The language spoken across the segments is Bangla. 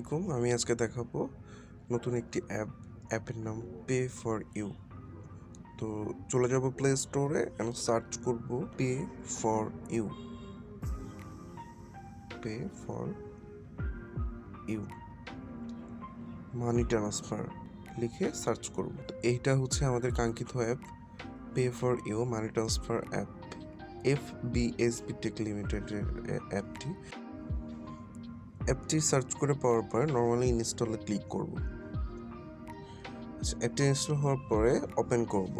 আলাইকুম। আমি আজকে দেখাবো নতুন একটি অ্যাপের নাম পে ফর ইউ। তো চলে যাব প্লে স্টোরে এবং সার্চ করব pay for you. Pay for you money transfer লিখে সার্চ করব। তো এইটা হচ্ছে আমাদের কাঙ্ক্ষিত app, pay for you money transfer app. FBSB tech লিমিটেডের অ্যাপটি সার্চ করে পাওয়ার পর নর্মালি ইনস্টলে ক্লিক করব। আচ্ছা, অ্যাপটি ইনস্টল হওয়ার পরে ওপেন করব।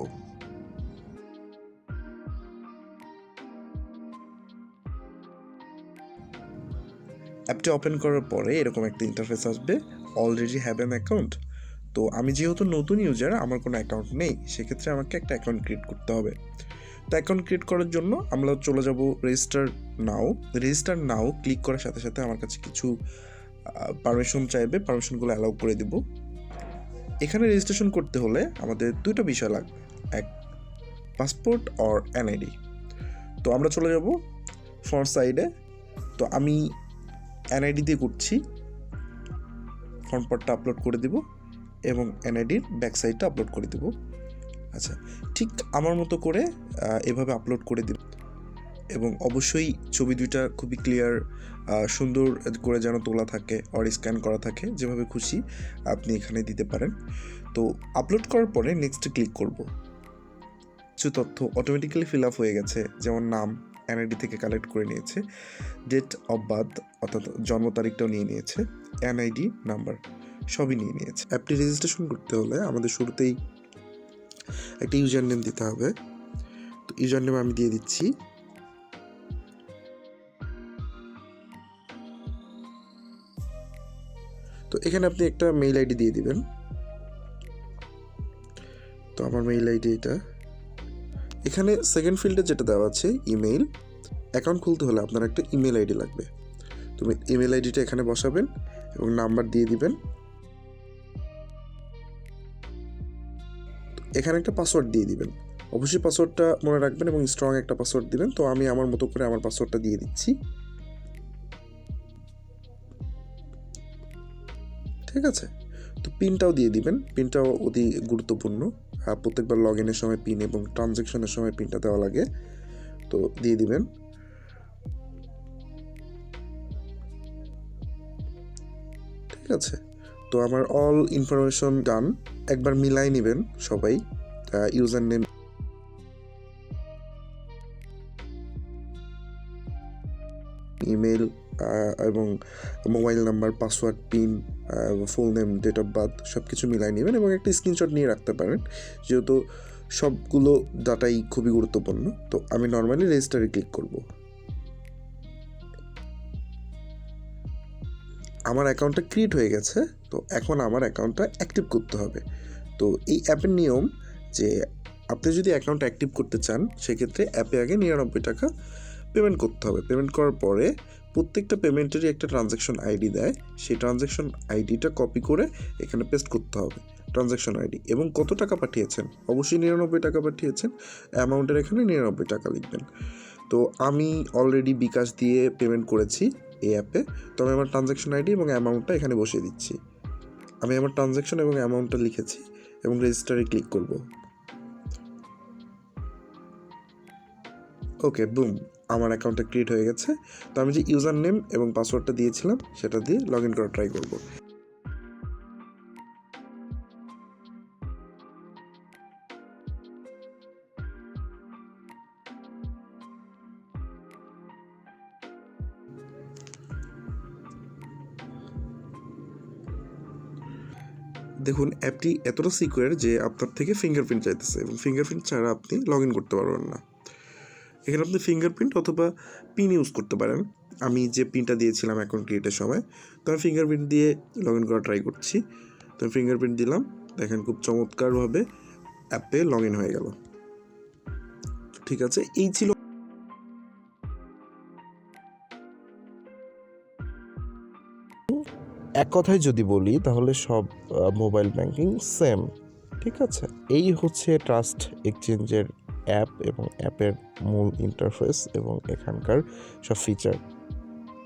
অ্যাপটি ওপেন করার পরে এরকম একটা ইন্টারফেস আসবে, অলরেডি হ্যাভ অ্যান অ্যাকাউন্ট। তো আমি যেহেতু নতুন ইউজার, আমার কোনো অ্যাকাউন্ট নেই, সেক্ষেত্রে আমাকে একটা অ্যাকাউন্ট ক্রিয়েট করতে হবে। তো অ্যাকাউন্ট ক্রিয়েট করার জন্য আমরা চলে যাব রেজিস্টার নাও ক্লিক করার সাথে সাথে আমার কাছে কিছু পারমিশন চাইবে, পারমিশনগুলো অ্যালাউ করে দেব। এখানে রেজিস্ট্রেশন করতে হলে আমাদের দুটো বিষয় লাগবে, এক পাসপোর্ট অর এনআইডি। তো আমরা চলে যাব ফ্রন্ট সাইডে। তো আমি এনআইডি দিয়ে করছি, ফ্রন্ট পার্টটা আপলোড করে দেব এবং এনআইডির ব্যাক সাইডটা আপলোড করে দেব। আচ্ছা, ঠিক আমার মতো করে এভাবে আপলোড করে দেব এবং অবশ্যই ছবি দুইটা খুবই ক্লিয়ার, সুন্দর করে যেন তোলা থাকে অর স্ক্যান করা থাকে, যেভাবে খুশি আপনি এখানে দিতে পারেন। তো আপলোড করার পরে নেক্সটে ক্লিক করব। কিছু তথ্য অটোমেটিক্যালি ফিল আপ হয়ে গেছে, যেমন নাম এনআইডি থেকে কালেক্ট করে নিয়েছে, ডেট অফ বার্থ অর্থাৎ জন্ম তারিখটাও নিয়ে নিয়েছে, এনআইডি নাম্বার সবই নিয়ে নিয়েছে। অ্যাপটি রেজিস্ট্রেশন করতে হলে আমাদের শুরুতেই একটা ইউজার নেম দিতে হবে। তো ইউজার নেম আমি দিয়ে দিচ্ছি। তো এখানে আপনি একটা মেইল আইডি দিয়ে দিবেন। তো আমার মেইল আইডি এটা। এখানে সেকেন্ড ফিল্ডে যেটা দেওয়া আছে ইমেইল, অ্যাকাউন্ট খুলতে হলে আপনার একটা ইমেল আইডি লাগবে। তুমি ইমেল আইডিটা এখানে বসাবেন এবং নাম্বার দিয়ে দিবেন। এখানে একটা পাসওয়ার্ড দিয়ে দিবেন, অবশ্যই পাসওয়ার্ডটা মনে রাখবেন এবং স্ট্রং একটা পাসওয়ার্ড দিবেন। তো আমি আমার মতো করে আমার পাসওয়ার্ডটা দিয়ে দিচ্ছি। ঠিক আছে, তো পিনটাও দিয়ে দিবেন, পিনটাও অতি গুরুত্বপূর্ণ। প্রত্যেকবার লগ ইনের সময় পিন এবং ট্রানজ্যাকশনের সময় পিনটা দেওয়া লাগে, তো দিয়ে দিবেন। ঠিক আছে, তো আমার অল ইনফরমেশন ডান। একবার মিলাই নেবেন সবাই, ইউজার নেম, ইমেল এবং mobile number, password, pin, full name, date of birth সব কিছু মিলাই নেবেন এবং একটা স্ক্রিনশট নিয়ে রাখতে পারেন, যেহেতু সবগুলো ডাটাই খুবই গুরুত্বপূর্ণ। তো আমি নর্মালি রেজিস্টারে ক্লিক করব। আমার অ্যাকাউন্টটা ক্রিয়েট হয়ে গেছে। তো এখন আমার অ্যাকাউন্টটা অ্যাক্টিভ করতে হবে। তো এই অ্যাপের নিয়ম যে আপনি যদি অ্যাকাউন্ট অ্যাক্টিভ করতে চান, সেক্ষেত্রে অ্যাপে আগে 99 টাকা পেমেন্ট করতে হবে। পেমেন্ট করার পরে প্রত্যেকটা পেমেন্টেরই একটা ট্রানজ্যাকশন আইডি দেয়, সেই ট্রানজ্যাকশন আইডিটা কপি করে এখানে পেস্ট করতে হবে, ট্রানজ্যাকশন আইডি এবং কত টাকা পাঠিয়েছেন, অবশ্যই 99 টাকা পাঠিয়েছেন, অ্যামাউন্টের এখানে 99 টাকা লিখবেন। তো আমি অলরেডি bKash দিয়ে পেমেন্ট করেছি এই অ্যাপে, তো আমি আমার ট্রানজ্যাকশন আইডি এবং অ্যামাউন্টটা এখানে বসিয়ে দিচ্ছি। আমি আমার ট্রানজ্যাকশন এবং অ্যামাউন্টটা লিখেছি এবং রেজিস্টারে ক্লিক করব। ওকে, বুম, আমার অ্যাকাউন্টটা ক্রিয়েট হয়ে গেছে। তো আমি যে ইউজার নেম এবং পাসওয়ার্ডটা দিয়েছিলাম সেটা দিয়ে লগ ইন করা ট্রাই করব। দেখুন, অ্যাপটি এতটা সিকিউর যে আপনার থেকে ফিঙ্গারপ্রিন্ট চাইতেছে এবং ফিঙ্গারপ্রিন্ট ছাড়া আপনি লগ ইন করতে পারবেন না। এখানে আপনি ফিঙ্গারপ্রিন্ট অথবা পিন ইউজ করতে পারেন। আমি যে পিনটা দিয়েছিলাম অ্যাকাউন্ট ক্রিয়েটের সময়, তো আমি ফিঙ্গারপ্রিন্ট দিয়ে লগ ইন করা ট্রাই করছি। তো আমি ফিঙ্গারপ্রিন্ট দিলাম, দেখেন খুব চমৎকারভাবে অ্যাপে লগ ইন হয়ে গেল। ঠিক আছে, এই ছিল এক কথায় যদি বলি তাহলে সব মোবাইল ব্যাংকিং সেম। ঠিক আছে, এই হচ্ছে ট্রাস্ট এক্সচেঞ্জের অ্যাপ এবং অ্যাপের মূল ইন্টারফেস এবং এখানকার সব ফিচার।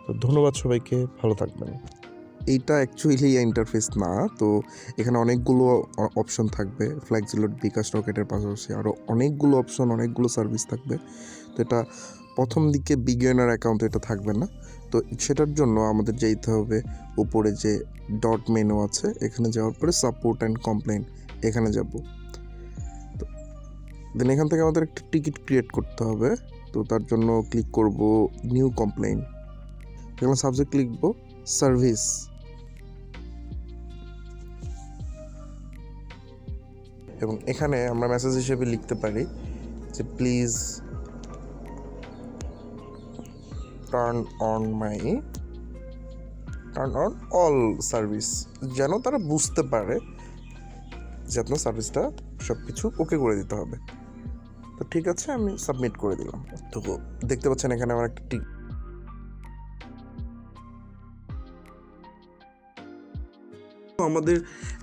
তো ধন্যবাদ সবাইকে, ভালো থাকবেন। এইটা অ্যাকচুয়ালি ইন্টারফেস না। তো এখানে অনেকগুলো অপশন থাকবে, ফ্লেক্সিলোড, বিকাশ, রকেটের পাশাপাশি আরও অনেকগুলো অপশন, অনেকগুলো সার্ভিস থাকবে। তো এটা প্রথম দিকে বিগিনার অ্যাকাউন্ট এটা থাকবে না। তো সেটার জন্য আমাদের যেতে হবে উপরে যে ডট মেনু আছে, এখানে যাওয়ার পরে সাপোর্ট অ্যান্ড কমপ্লেন এখানে যাব। তো দেন এখান থেকে আমাদের একটা টিকিট ক্রিয়েট করতে হবে। তো তার জন্য ক্লিক করব নিউ কমপ্লেন, এখানে সাবজেক্ট লিখব সার্ভিস, এবং এখানে আমরা মেসেজ হিসেবে লিখতে পারি যে please turn on all service, যেন তারা বুঝতে পারে যে আপনার সার্ভিসটা সব কিছু ওকে করে দিতে হবে। তো ঠিক আছে, আমি সাবমিট করে দিলাম। তো দেখতে পাচ্ছেন এখানে আমার একটা আমাদের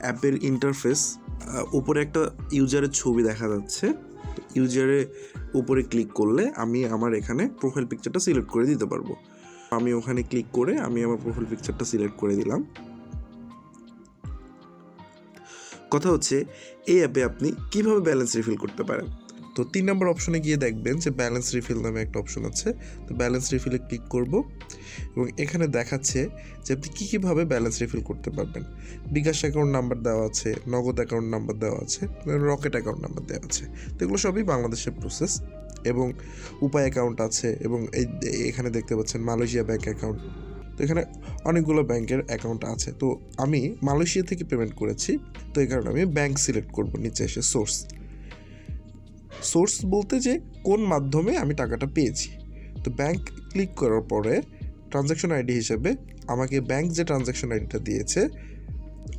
অ্যাপের ইন্টারফেস উপরে একটা ইউজারের ছবি দেখা যাচ্ছে। ইউজারে উপরে ক্লিক করলে আমি আমার এখানে প্রোফাইল পিকচারটা সিলেক্ট করে দিতে পারবো। আমি ওখানে ক্লিক করে আমি আমার প্রোফাইল পিকচারটা সিলেক্ট করে দিলাম। কথা হচ্ছে এই অ্যাপে আপনি কিভাবে ব্যালেন্স রিফিল করতে পারেন। তো 3 নম্বর অপশনে গিয়ে দেখবেন যে ব্যালেন্স রিফিল নামে একটা অপশন আছে। তো ব্যালেন্স রিফিলে ক্লিক করব এবং এখানে দেখাচ্ছে যে আপনি কীভাবে ব্যালেন্স রিফিল করতে পারবেন। বিকাশ অ্যাকাউন্ট নাম্বার দেওয়া আছে, নগদ অ্যাকাউন্ট নাম্বার দেওয়া আছে, রকেট অ্যাকাউন্ট নাম্বার দেওয়া আছে। তো এগুলো সবই বাংলাদেশের প্রসেস, এবং উপায় অ্যাকাউন্ট আছে, এবং এখানে দেখতে পাচ্ছেন মালয়েশিয়া ব্যাংক অ্যাকাউন্ট। তো এখানে অনেকগুলো ব্যাংকের অ্যাকাউন্ট আছে। তো আমি মালয়েশিয়া থেকে পেমেন্ট করেছি, তো এই কারণে আমি ব্যাংক সিলেক্ট করব। নিচে এসে সোর্স বলতে যে কোন মাধ্যমে আমি টাকাটা পেয়েছি। তো ব্যাংক ক্লিক করার পরে ট্রানজ্যাকশন আইডি হিসেবে আমাকে ব্যাংক যে ট্রানজ্যাকশন আইডিটা দিয়েছে,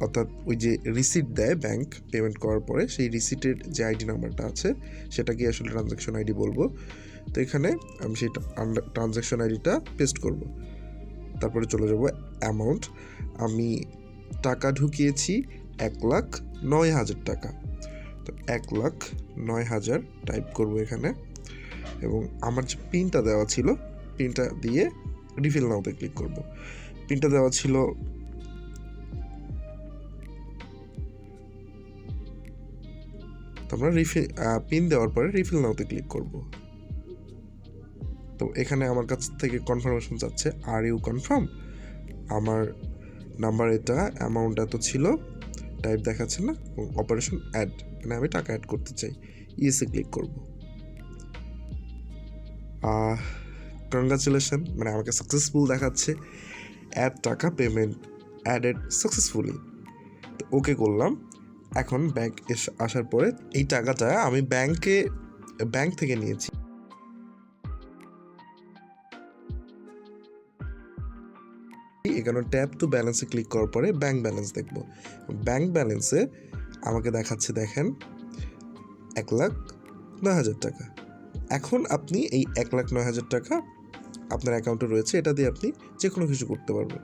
অর্থাৎ ওই যে রিসিট দেয় ব্যাংক পেমেন্ট করার পরে, সেই রিসিটের যে আইডি নাম্বারটা আছে সেটাকে আসলে ট্রানজ্যাকশন আইডি বলবো। তো এখানে আমি সেই ট্রানজ্যাকশন আইডিটা পেস্ট করব। তারপরে চলে যাব অ্যামাউন্ট। আমি টাকা ঢুকিয়েছি 1,09,000 টাকা। তো 1,09,000 টাইপ করব এখানে, এবং আমার যে পিনটা দেওয়া ছিল, পিনটা দিয়ে রিফিল নাওতে ক্লিক করব। পিনটা দেওয়া ছিল তো আমরা পিন দেওয়ার পরে রিফিল নাওতে ক্লিক করব। তো এখানে আমার কাছ থেকে কনফার্মেশন চাচ্ছে, আর ইউ কনফার্ম, আমার নাম্বার এটা, অ্যামাউন্ট এত ছিল, টাইপ দেখাচ্ছে না, এবং অপারেশন অ্যাড, মানে আমি টাকা অ্যাড করতে চাই, ইয়েসে ক্লিক করব। কনগ্রাচুলেশন, মানে আমাকে সাকসেসফুল দেখাচ্ছে, অ্যাড টাকা পেমেন্ট অ্যাডেড সাকসেসফুলি। তো ওকে করলাম। এখন ব্যাংক আসার পরে এই টাকাটা আমি ব্যাংক থেকে নিয়েছি। এখানে ট্যাপ টু ব্যালেন্সে ক্লিক করার পরে ব্যাংক ব্যালেন্স দেখব। ব্যাংক ব্যালেন্সে আমাকে দেখাচ্ছে, দেখেন 1,09,000 টাকা। এখন আপনি এই 1,09,000 টাকা আপনার অ্যাকাউন্টে রয়েছে, এটা দিয়ে আপনি যে কোনো কিছু করতে পারবেন।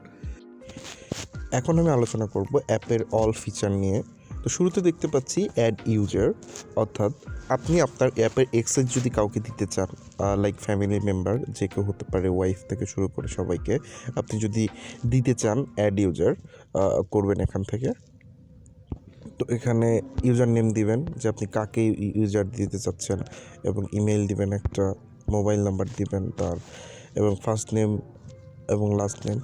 এখন আমি আলোচনা করব অ্যাপের অল ফিচার নিয়ে। তো শুরুতে দেখতে পাচ্ছি অ্যাড ইউজার, অর্থাৎ আপনি আপনার অ্যাপের এক্সেস যদি কাউকে দিতে চান, লাইক ফ্যামিলি মেম্বার, যে কেউ হতে পারে, ওয়াইফ থেকে শুরু করে সবাইকে আপনি যদি দিতে চান, অ্যাড ইউজার করবেন এখান থেকে। তো এখানে ইউজার নেম দিবেন যে আপনি কাকে ইউজার দিতে চাচ্ছেন, এবং ইমেল দিবেন, একটা মোবাইল নাম্বার দিবেন তার, এবং ফার্স্ট নেম এবং লাস্ট নেম,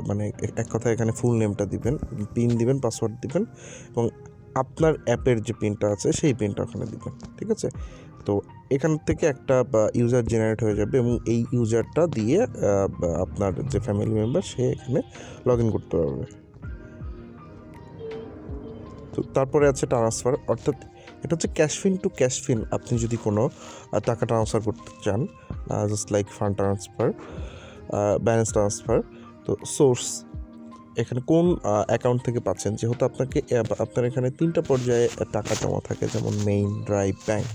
মানে এক কথা এখানে ফুল নেমটা দিবেন, পিন দিবেন, পাসওয়ার্ড দিবেন, এবং আপনার অ্যাপের যে পিনটা আছে সেই পিনটা ওখানে দিবেন। ঠিক আছে, তো এখান থেকে একটা ইউজার জেনারেট হয়ে যাবে, এবং এই ইউজারটা দিয়ে আপনার যে ফ্যামিলি মেম্বার সে এখানে লগ ইন করতে পারবে। তো তারপরে আছে ট্রান্সফার, অর্থাৎ এটা হচ্ছে ক্যাশফিন টু ক্যাশফিন। আপনি যদি কোনো টাকা ট্রান্সফার করতে চান, just like fund transfer, balance transfer. তো সোর্স, এখানে কোন অ্যাকাউন্ট থেকে পাচ্ছেন, যেহেতু আপনার এখানে 3টা পর্যায়ে টাকা জমা থাকে, যেমন মেইন, ড্রাইভ, ব্যাংক।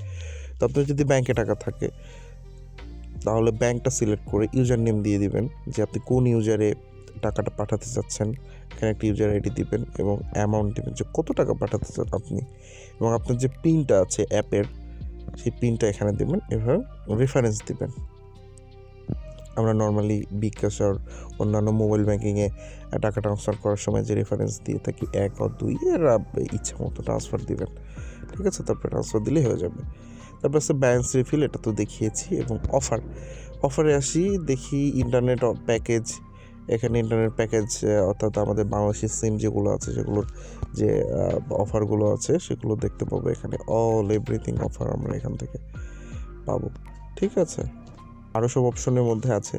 তো আপনার যদি ব্যাংকে টাকা থাকে তাহলে ব্যাংকটা সিলেক্ট করে ইউজার নেম দিয়ে দিবেন যে আপনি কোন ইউজারে টাকাটা পাঠাতে চাচ্ছেন। এখানে একটা ইউজার আইডি দিবেন এবং অ্যামাউন্ট দিবেন যে কত টাকা পাঠাতে চান আপনি, এবং আপনার যে পিনটা আছে অ্যাপের সেই পিনটা এখানে দিবেন, এভাবে রেফারেন্স দিবেন। আমরা নর্মালি bKash আর অন্যান্য মোবাইল ব্যাঙ্কিংয়ে টাকা ট্রান্সফার করার সময় যে রেফারেন্স দিয়ে থাকি 1 or 2 এর ইচ্ছা মতো ট্রান্সফার দিবেন, ঠিক আছে? তারপরে ট্রান্সফার দিলেই হয়ে যাবে। তারপর আছে ব্যালেন্স রিফিল, এটা তো দেখিয়েছি। এবং অফারে আসি, দেখি ইন্টারনেট প্যাকেজ। এখানে ইন্টারনেট প্যাকেজ অর্থাৎ আমাদের বাংলাদেশি সিম যেগুলো আছে সেগুলোর যে অফারগুলো আছে সেগুলো দেখতে পাবো এখানে। অল এভরিথিং অফার আমরা এখান থেকে পাবো, ঠিক আছে? আরও সব অপশনের মধ্যে আছে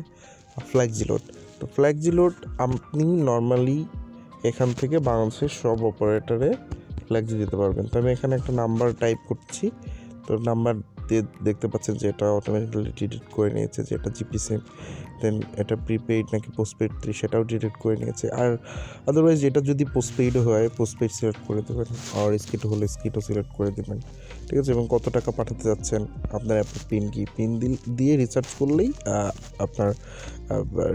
ফ্ল্যাক্সি লোড। তো ফ্ল্যাক্সি লোড আপনি নর্মালি এখান থেকে বাংলাদেশের সব অপারেটরে ফ্ল্যাক্সি দিতে পারবেন। তো আমি এখানে একটা নাম্বার টাইপ করছি, তো নাম্বার দিয়ে দেখতে পাচ্ছেন যে এটা অটোমেটিক্যালি ডিটেক্ট করে নিয়েছে যে এটা জিপি সিম। দেন এটা প্রিপেইড নাকি পোস্টপেইড সেটাও ডিটেক্ট করে নিয়েছে। আর আদারওয়াইজ এটা যদি পোস্টপেইডও হয় পোস্টপেইড সিলেক্ট করে দেবেন, আর স্কিটও হলে স্কিটও সিলেক্ট করে দেবেন, ঠিক আছে? এবং কত টাকা পাঠাতে যাচ্ছেন, আপনার অ্যাপের পিন কি, পিন দিয়ে রিচার্জ করলেই আপনার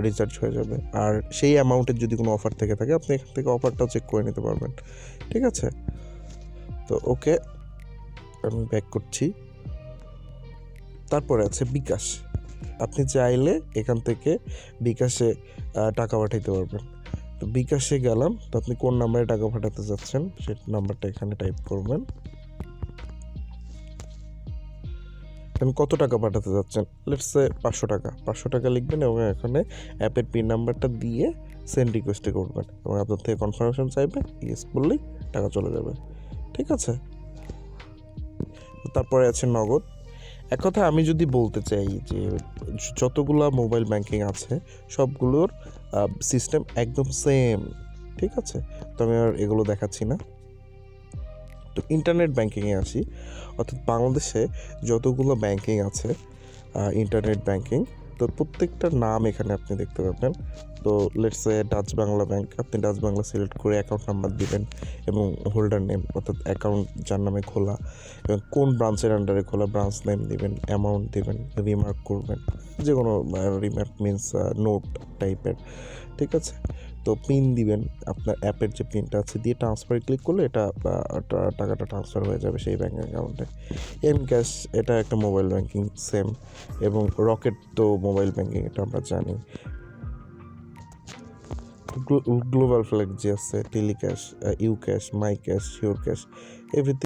রিচার্জ হয়ে যাবে। আর সেই অ্যামাউন্টের যদি কোনো অফার থেকে থাকে আপনি এখান থেকে অফারটাও চেক করে নিতে পারবেন, ঠিক আছে? তো ওকে, আমি ব্যাক করছি। তারপরে আছে bKash। আপনি চাইলে এখান থেকে bKash-এ টাকা পাঠাইতে পারবেন। তো bKash-এ গেলাম, তো আপনি কোন নাম্বারে টাকা পাঠাতে চাচ্ছেন সেই নাম্বারটা এখানে টাইপ করবেন। দেন কত টাকা পাঠাতে যাচ্ছেন, লেটস সে 500 টাকা। 500 টাকা লিখবেন এবং এখানে অ্যাপের পিন নাম্বারটা দিয়ে সেন্ড রিকোয়েস্টে করবেন এবং আপনার থেকে কনফার্মেশন চাইবে, ইয়েস বললেই টাকা চলে যাবে, ঠিক আছে? তারপরে আছে নগদ। এক কথা আমি যদি বলতে চাই যে যতগুলা মোবাইল ব্যাংকিং আছে সবগুলোর সিস্টেম একদম সেম, ঠিক আছে? তো আমি আর এগুলো দেখাচ্ছি না। তো ইন্টারনেট ব্যাংকিংয়ে আসি, অর্থাৎ বাংলাদেশে যতগুলো ব্যাংকিং আছে ইন্টারনেট ব্যাংকিং, তো প্রত্যেকটার নাম এখানে আপনি দেখতে পাবেন। তো let's say Dutch Bangla bank, আপনি ডাচ বাংলা সিলেক্ট করে অ্যাকাউন্ট নাম্বার দিবেন এবং হোল্ডার নেম অর্থাৎ অ্যাকাউন্ট যার নামে খোলা এবং কোন ব্রাঞ্চের আন্ডারে খোলা ব্রাঞ্চ নেম দিবেন, অ্যামাউন্ট দিবেন, রিমার্ক করবেন, যে কোনো রিমার্ক মিনস নোট টাইপের, ঠিক আছে? তো পিন দিবেন, আপনার অ্যাপের যে পিনটা আছে দিয়ে ট্রান্সফারে ক্লিক করলে এটা টাকাটা ট্রান্সফার হয়ে যাবে সেই ব্যাঙ্ক অ্যাকাউন্টে। bKash এটা একটা মোবাইল ব্যাংকিং সেম, এবং রকেট তো মোবাইল ব্যাংকিং, এটা আমরা জানি। গ্লোবাল ফ্ল্যাগ যে আছে টেলিক্যাশ, ইউক্যাশ, মাইক্যাশ, শিওরক্যাশ, এভরিথিং